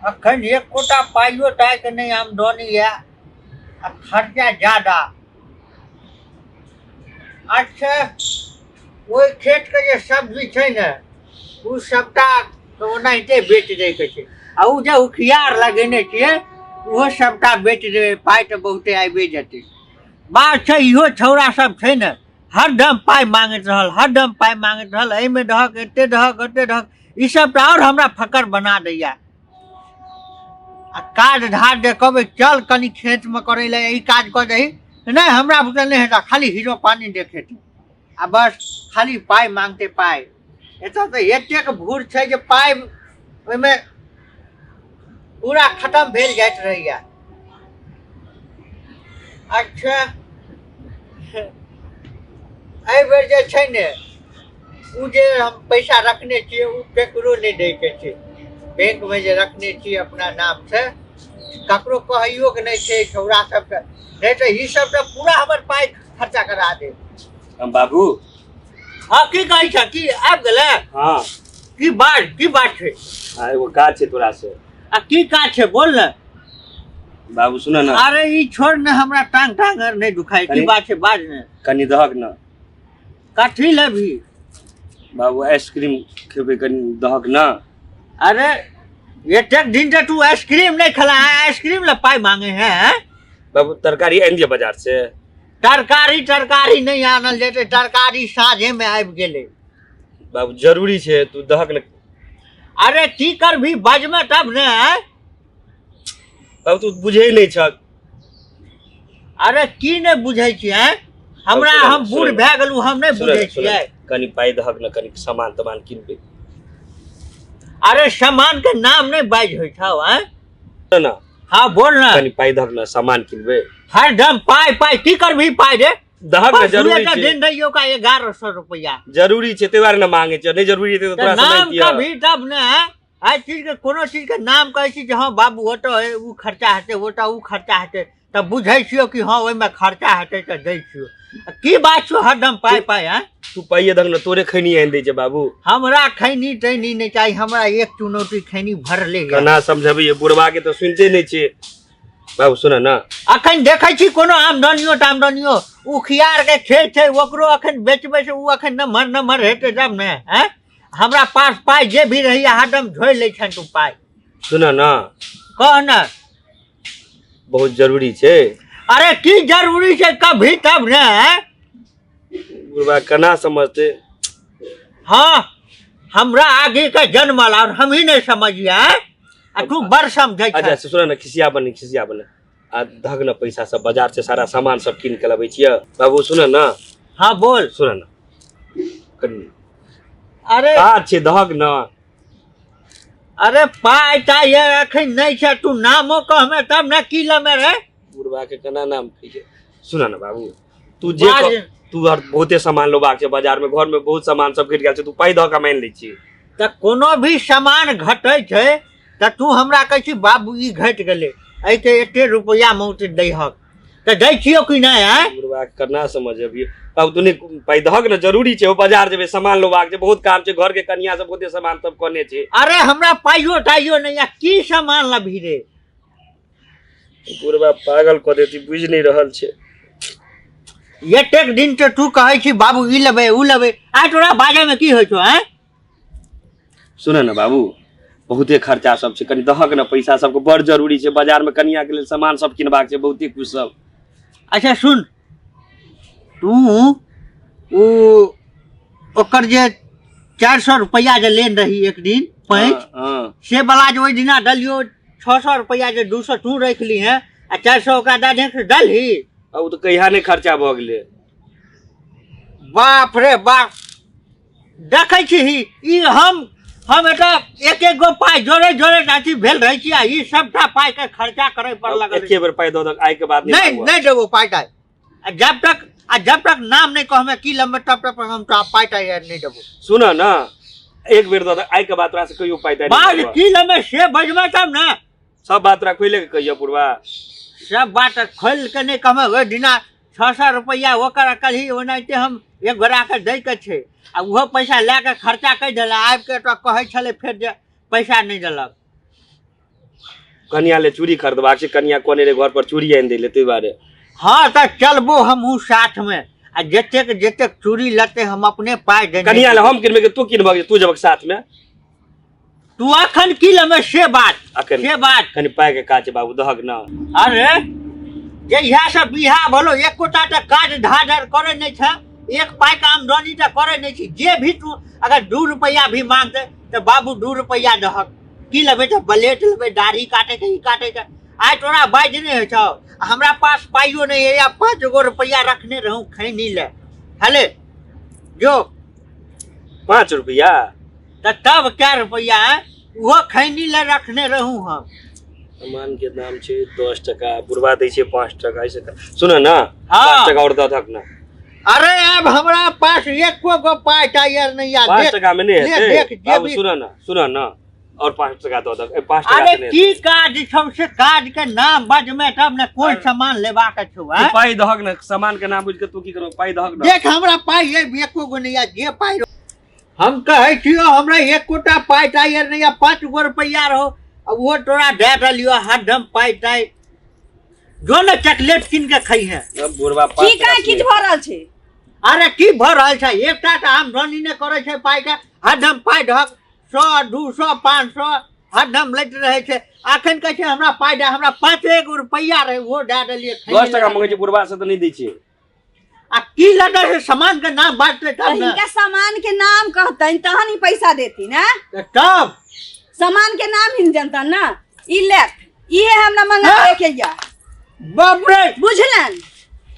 अखन एक कोटा पाइयो ताक नहीं आमदनी है आ खर्चा ज्यादा। अच्छा ओहि खेत के जे सब्जी छै ने उ सबटा ओनाहिते बेच दै के छै आ उ जे उखियार लगेने छियै ओहो सबटा बेच देबै पाइ तऽ बहुते आबि जेतै। बात छै इहो छौड़ा सब छै ने हरदम पाइ मांगैत रहल हरदम पाइ मांगैत रहल एहिमे दहक एते दहक ओते दहक ई सब तऽ और हमरा फकर बना दैया। आ काज धार जे कहबै चल कनी खेत में करे ले ई काज कऽ दही नहीं हमरा बुते नहीं हेता खाली हीरो पानी देखेतै आ बस खाली पाइ मांगते पाइ। एतऽ तऽ एतेक भूर छै जे पाइ ओहिमे पूरा खत्म भेल जाइत रहैया। अच्छा एहि बेर जे छै ने उ जे हम पैसा रखने छियै उ केकरो नहीं दै के छै। बैंक में जे रखने छियै अपना नाम से ककरो कहैयो के नहीं छै छौड़ा सबके नहीं तऽ ई सब तऽ पूरा हमर पाइ खर्चा करा दे। बाबू हाँ की कहै छ की आबि गेलै? हाँ की बात छै? एगो काज छै तोरा से। आ की काज छै बोल ने। बाबू सुन ना। अरे ई छोड़ ने हमरा टांग नहीं दुखाई की बात छै बाज ने। कनी दहक ना। कथी लेबही? बाबू आइसक्रीम खेबे कनी दहक ना। अरे एतेक दिन से तू आइसक्रीम नहीं खला आइसक्रीम ला पाई मांगे हैं? बाबू तरकारी आनि दिया बाजार से। तरकारी नहीं आनल जेते तरकारी साँझे में आबि गेले। बाबू जरूरी छै तू दहक ना। अरे की करभी बजमे तब ने। बाबू तू बुझे नहीं छ। अरे की नहीं बुझे छियै हमरा हम बूढ़ भए गेलू हम नहीं बुझे छियै। कनी पाई दहक ना कनी सामान तमान किनबे। अरे सामान के नाम नहीं बाज होई छौ हैं ना। हाँ बोल ना। कनी पाई दहक ना सामान किनबे। हरदम पाई की करभी पाई रे? दहक ना जरूरी छै। दिन रहियो का 1100 रुपया जरूरी छै तेवार ना मांगे छ नहीं जरूरी है तो तोरा समय नाम दिया। कभी तब ने हर चीज के कोनो चीज के नाम कहै छी जे हाँ बाबू ओतो है उ खर्चा हेतै ओटा उ खर्चा हेतै तब बुझै छियो कि हाँ ओइ में खर्चा हेतै त दै छियो। की बात छौ हरदम पाई हैं? तू पाइए दहक ना तोरे खैनी आनि दै छै बाबू। हमरा खैनी तैनी नहीं चाहिए हमरा एक चुनौती खैनी भरले है। कना समझबे बुढ़वा के तो सुनते नहीं छे। बाबू सुन ना अखन देखै छी कोनो आमदनियो उखियार के खेत छै ओकरो अखन बेचबै से उ अखन नमहर हेतै जब ने हैं। हमरा पास पाई जे भी रही हरदम झोइ लै छन तू पाई। सुन ना कह ना बहुत जरूरी छै। अरे की जरूरी छै कभी तब ने। बुढ़वा कना समझते। हाँ हमरा आगे का जन्मल और हम ही नहीं समझिए तू बड़ समझे। अच्छा सुन ना खिसिया बने आ धग ना पैसा सब बाजार से सारा सामान सब कीन के लबै छियै। बाबू सुन ना। हाँ बोल। सुन ना कनी अरे काज छै दहक ना। अरे पाई ताई अखन नहीं छै तू नामो कहमे तब ना की लमे रे। बुढ़वा के कना नाम कहिए। सुन ना बाबू तू जे तू हर बहुते सामान लोबाक छै बाजार में घर में बहुत सामान सब घट गेल छै तू पाई दह के मान लै छी। त कोनो भी सामान घटै छै त तू हमरा कहै छी बाबू ई घट गेलै एहि के एते रुपया में उते दैहक त दै छियो कि नहीं है? बुढ़वा के कना समझबिए। बाबू तूने पाई दहक ना जरूरी छै ओ बाजार जेबे सामान लोबाक छै बहुत काम छै घर के कनिया सब बहुते सामान सब कने छै। अरे हमरा पाइयो ताइयो नहीं है की सामान लभी रे? बुढ़वा पागल क देती बुझ नहीं रहल छै। एतेक दिन से तू कहै छी बाबू ई लेबै उ लेबै आ तोरा बाजे में की होइ छौ हैं? सुन ना बाबू बहुते खर्चा सब छै कनी दहक ना पैसा सबके बड़ जरूरी छै बाजार में कनिया के लेल सामान सब किनबाक छै बहुते कुछ सब। अच्छा सुन तू ओकर जे 400 रुपया जे लेन रही एक दिन पैंच से वाला जो ओइ दिना डलियो 600 रुपया जे 200 तू रख ली है आ 400 ओकरा दे दे डलही। अब तो कहिया नहीं खर्चा भ गेले। बाप रे बाप देखै छी ई हम एटा एक गो पाई जोड़े अथी भेल रहै छी आ ई सबटा पाई के खर्चा करे पर लगल। एके बेर पाई दो दक आइ के बाद नहीं देबो पाई ताई जब तक नाम नहीं कहमे की लम्बे तब तक हम तो पाई ताई नहीं देबो। सुन ना एक बेर दो दक आइ के बाद तोरा से कहियो पाई ताई बाज की लम्बे से बजमे तब ना सब बात तोरा खोले के कहियो बुढ़वा। सब बात खोल के नहीं कहमे ओइ दिना 600 रुपया ओकर कलही ओनाहिते हम एक गोरा के दै के छै आ उहो पैसा लै के खर्चा कर देला आबि के तो कहै छले फिर जे पैसा नहीं देलक। कनिया ले चूड़ी खरीदबाक छै, कनिया कोने रे घर पर चूड़ी आनि दै ले तै बारे। हाँ तो चलबो हमहू साथ में आ जतेक जतेक चूड़ी लते हम अपने पाय देने। कनिया ले हम किनबे कि तू किनबे, तू जबक साथ में। तू अखन की लमे से बात अखन से बात कनि पाय के काज बाबू दहक ना। अरे जहिया से बियाह भलो एकोटा त काज धाधर करे नहीं था, एक पाई का आमदनी त करे नहीं छी। जे भी तू अगर 2 रुपया भी मांगते तो बाबू 2 रुपया दहक। की लेबे तो ब्लेड लेबे, दाढ़ी काटे के ही काटे के। आय तोरा बाज नहीं हो, हमरा पास पाइयो नहीं है या 5 गो रुपया रखने रहूं खैनी ले। हले जो 5 रुपया तो तब क्या रुपया है वो खैनी ले रखने रहूं हम। सामान के दाम छै 10 टका, बुरबा दै छै 5 टका ऐसे। सुन ना हाँ। 5 टका और दहक ना। अरे अब हमरा पास एको गो पाई टायर नहीं आ। 5 टका में नहीं है देख बाबू, सुन ना और 5 टका दो दहक। 5 टका अरे से नहीं की काज छौ से काज के नाम बज में तब ने कोई सामान लेबा के छौ। तू पाई दहक ना, सामान के नाम बुझ के तू की करो, पाई दहक ना। देख हमरा पाई है एको गो नहीं आ। जे पाई हम कहे छियो हमरा एकोटा पाई टायर नहीं आ। 5 गो रुपया रहो अब वो तोरा दे दलियो हरदम पाई टाई। जो ना चॉकलेट किन के खाई है। अब बुरबा 5 की का किछ भ रहल छै? अरे की भर रहल छै, एकटा त आमदनी ने करे छै पाई के। हरदम पाई ढक 100 200 500 हरदम लैत रहे छै। अखन कहे छै हमरा पाई दे, हमरा 5 रुपया रहे वो दे देलिए। 10 टका मांगे छै बुरबा से तो नहीं दै छै। आ की लगे है सामान के नाम बांटते तब ना। इनका सामान के नाम कहतन तहन ही पैसा देती ना। तब सामान के नाम हिन जनता ना। ई लेत ये हमरा मंगा हाँ? के या बाप रे। बुझलन?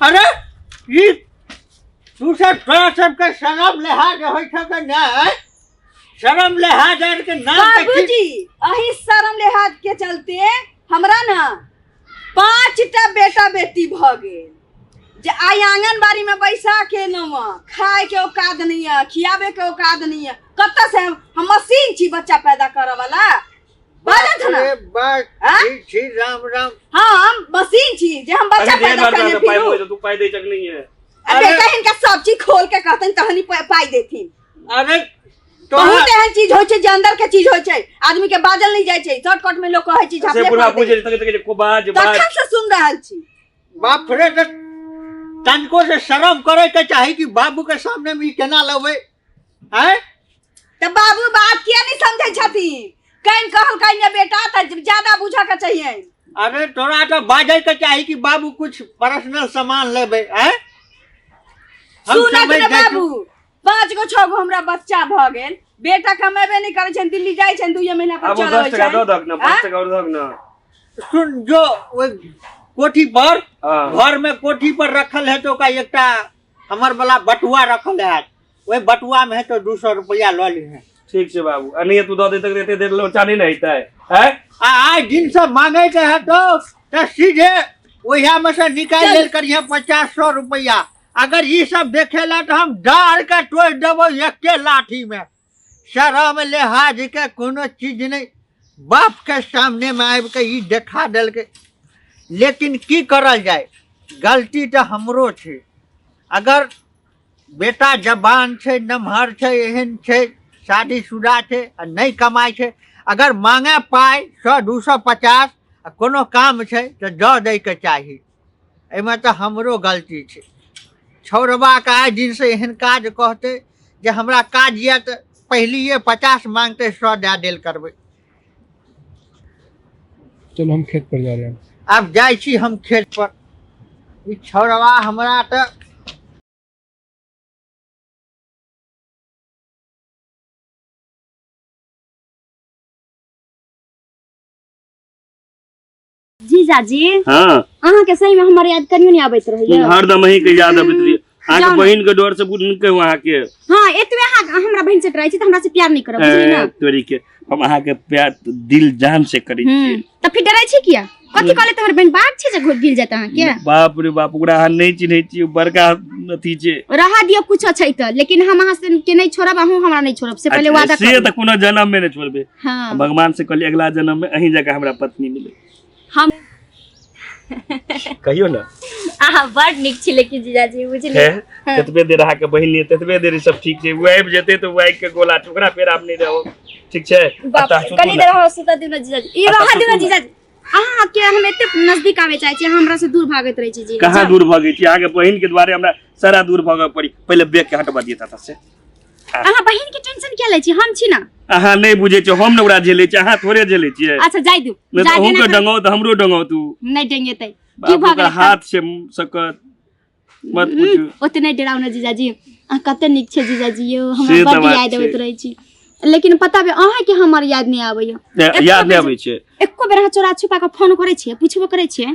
अरे ई तू सब तोरा सबके शरम लिहाज होइ छै कि नहीं? शरम लिहाज के नाम पे बाबूजी अही शर्म लिहाज के चलते हमरा ना 5 टा बेटा बेटी भ गेल। जे आई आंगनबाड़ी में बैसा के नवा खाए के औकात नहीं है, खियावे के औकात नहीं है। कत्ता से हम मशीन छी बच्चा पैदा करे वाला? बाजत ना। अरे बात हाँ? छी राम राम। हाँ हम मशीन छी जे हम बच्चा अरे पैदा दे करने दे पाई फिरू। बोल, तू पाई दे चक नहीं है। अब बेटा इनका सब चीज खोल के कहतन तहनी पाई देथिन। अरे बहुत एहन चीज होय छै जे अंदर के चीज होय छै, आदमी के बाजल नहीं जाय छै। शॉर्टकट में लोग कहे छै से बुरबा पूछे तक को बाज बाज। तखन से सुन रहल छी। बाप रे तनको से शर्म करे के चाही कि बाबू के सामने में केना लेबे हैं। तो बाबू बात किया नहीं समझे छथिन? कहीं कहल कहीं बेटा तो ज्यादा बुझा के चाहिए। अरे तोरा तो बाजे के चाही कि बाबू कुछ पर्सनल सामान लेबे हैं। सुनत रे बाबू 5 गो 6 गो हमरा बच्चा भ गेल, बेटा कमेबे नहीं करे छन, दिल्ली जाय छन 2 महीना पर अब चल 10 टका दो दहक ना, 5 टका और दहक ना। सुन जो वो कोठी पर हाँ। घर में कोठी पर रखल है तो का एकटा हमर वाला बटुआ रखल है। वही बटुआ में है तो 200 रुपया लो ली है। ठीक छै बाबू, नहीं तू दो दे तक देते दे लो चानी नहीं है। आज दिन से मांगे के है तो सीधे वही में से निकाल ले करिए 50-100 रुपया। अगर ये सब देखेला तो हम डाल के टोड़ देबो एके लाठी में। शर्म लिहाज के कोनो चीज नहीं। बाप के सामने में आबि के ई देखा देल के। लेकिन की करल जाए, गलती तो हमरो छै। अगर बेटा जवान छै, नमहर छै, एहन छै, शादीशुदा छै आ नहीं कमाई छै, अगर मांगे पाई 100 250 कोनो काम छै तो दऽ दै के चाही। एमे तो हमरो गलती छै। छौरबा के आइ दिन से एहन काज कहते जे हमरा काज ये तो पहलिए 50 मांगते 100 दे देल करबै। चलो हम खेत पर जा रहे हैं। अब जाय छी हम खेत पर। ई छौरबा हमरा तो जीजाजी हाँ अहाँ के सही में हमर याद करियो नहीं आबैत रहिए। हरदम ही के याद अबैत रही। आके बहिन के डर से बुझ के वहां के। हाँ एतबे अहाँ हमरा बहिन से रहै छी त हमरा से प्यार नहीं करब, बुझली ना? तोरी के हम अहाँ के प्यार दिल जान से करी छी। त फिर डरै छी किया? कथि कहले तोहर बहन बाग छी जे गिर जात अहाँ के? बाप रे बाप, ओकरा अहाँ नहीं चिन्है छी, बड़का अथी छै। रहा दियो कुछ छै त, लेकिन हम अहाँ से के नहीं छोड़ब, अहूँ हमरा नहीं छोड़ब। से पहले वादा से कर। त कोनो जन्म में नहीं छोड़बे। हां भगवान से कहली अगला जन्म में अहीं जगह हमरा पत्नी मिले। हम कहियो ना। अहाँ बड़ निक छी लेकिन जीजाजी, बुझली? जतबे देर अहाँ के बहिन नहीं ततबे देर सब ठीक छै। वो आबि जेते तो वो के गोला टुकड़ा फेर आप नहीं रहो, ठीक छै? बाप रे, कनी देर हो सुता दियो ना जीजाजी। ई रहा दियो ना जीजाजी। अहाँ के हम एते नजदीक आवे चाहे छी हमरा से दूर भागत रहे छी जी कहाँ दूर भागे छी आगे बहन के द्वारे हमरा सारा दूर भागे पड़ी पहले बैग के हटवा दिए था से अहाँ बहिन के टेंशन क्या लै छी हम छी ना अहाँ नहीं बुझे छो हम ने ओकरा झेले छी अहाँ थोड़े झेले छियै अच्छा जाय दू नहीं तो हम के डंगाओ तो हमरो डंगाओ तू नहीं डेंगेतै की बाप भागे ओकर हाथ से सकत मत पूछू ओते नहीं डराउ ना जीजाजी आ कते निक छै जीजाजी यो से हमरा तऽ बड बात याद छै। आबैत रहे छी लेकिन पता बे अहाँ के हमर याद नहीं आबै याद नहीं आबै छै एको बेर अहाँ चोरा छुपा के फोन करे छियै पूछबो करे छियै